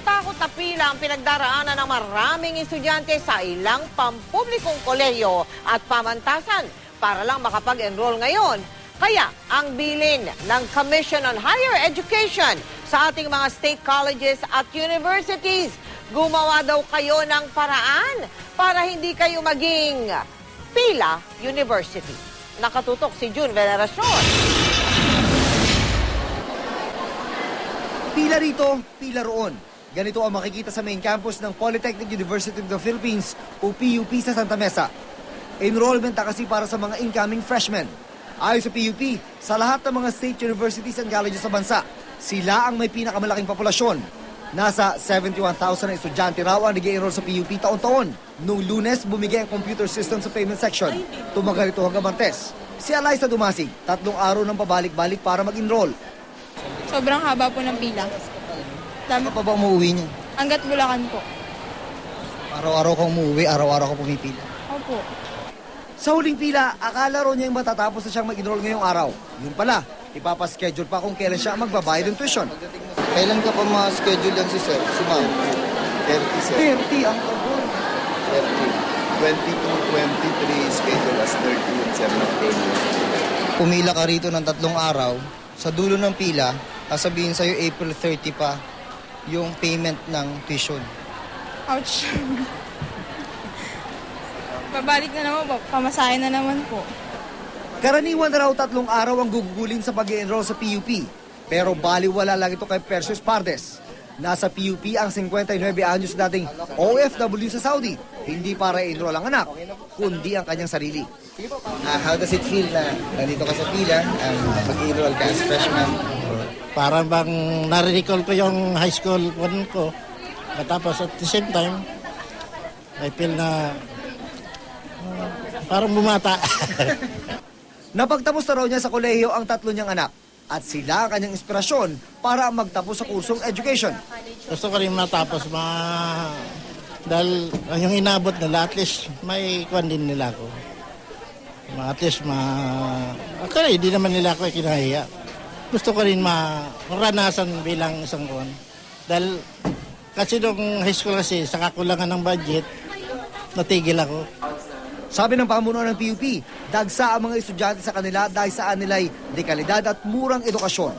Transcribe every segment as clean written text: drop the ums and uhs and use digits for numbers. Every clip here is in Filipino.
Nakakatakot na pila ang pinagdaraanan ng maraming estudyante sa ilang pampublikong kolehiyo at pamantasan para lang makapag-enroll ngayon. Kaya ang bilin ng Commission on Higher Education sa ating mga state colleges at universities, gumawa daw kayo ng paraan para hindi kayo maging pila university. Nakatutok si June Veneracion. Pila rito, pila roon. Ganito ang makikita sa main campus ng Polytechnic University of the Philippines o PUP sa Santa Mesa. Enrollment na kasi para sa mga incoming freshmen. Ayon sa PUP, sa lahat ng mga state universities and colleges sa bansa, sila ang may pinakamalaking populasyon. Nasa 71,000 na estudyante raw ang nag-i-enroll sa PUP taon-taon. Noong Lunes, bumigay ang computer system sa payment section. Tumagal ito hanggang Martes. Si Eliza Dumasig, 3 araw ng pabalik-balik para mag-enroll. Sobrang haba po ng pila. Dami pa ba umuwi niya? Hanggat Bulacan po. Araw-araw kang umuwi, araw-araw kang pumipila. Opo. Sa huling pila, akala ro niya yung matatapos na siyang mag-enroll ngayong araw. Yun pala, ipapaschedule pa kung kailan siya magbabayad ng tuition. Kailan ka pa ma-schedule yan si Sir? Si Ma'am? 30, Sir. 30 ang tagon. 30. 22, 23, schedule as 30 and 7 Pumila ka rito ng 3 araw. Sa dulo ng pila, sasabihin sa'yo April 30 pa yung payment ng tuition. Ouch. Babalik na naman po. Pamasahe na naman po. Karaniwan na raw 3 araw ang gugugulin sa pag-enroll sa PUP. Pero baliwala lang ito kay Perseus Pardes. Nasa PUP ang 59 anyos dating OFW sa Saudi. Hindi para i-enroll ang anak, kundi ang kanyang sarili. How does it feel na nandito ka sa pila, mag-enroll ka as freshman? Parang bang nare-recall ko yung high school ko. Matapos at the same time, I feel na parang bumata. Napagtapos na raw niya sa kolehiyo ang 3 niyang anak. At sila ang kanyang inspirasyon para magtapos sa kursong education. Gusto ko rin matapos dahil yung inabot nila, at least may kwan din nila ako. At least okay, hindi naman nila ako kinahiya. Gusto ko rin maranasan bilang isang kwan. Dahil kasi nung high school kasi, sa kakulangan ng budget, natigil ako. Sabi ng pamunuan ng PUP, dagsa ang mga estudyante sa kanila dahil saan nila'y dekalidad at murang edukasyon.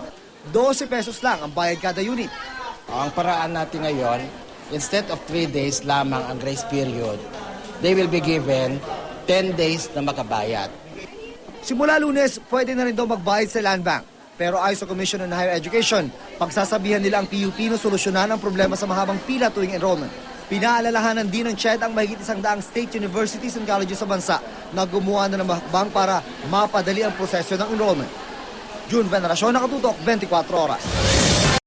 12 pesos lang ang bayad kada unit. Ang paraan natin ngayon, instead of 3 days lamang ang grace period, they will be given 10 days na makabayad. Simula Lunes, pwede na rin daw magbayad sa Land Bank. Pero ayon sa Commission on Higher Education, pagsasabihan nila ang PUP na solusyonan ang problema sa mahabang pila tuwing enrollment. Pinaalalahanan din ng CHED ang mahigit 100 state universities and colleges sa bansa na gumawa na ng hakbang para mapadali ang proseso ng enrollment. June Veneracion, Nakatutok, 24 Oras.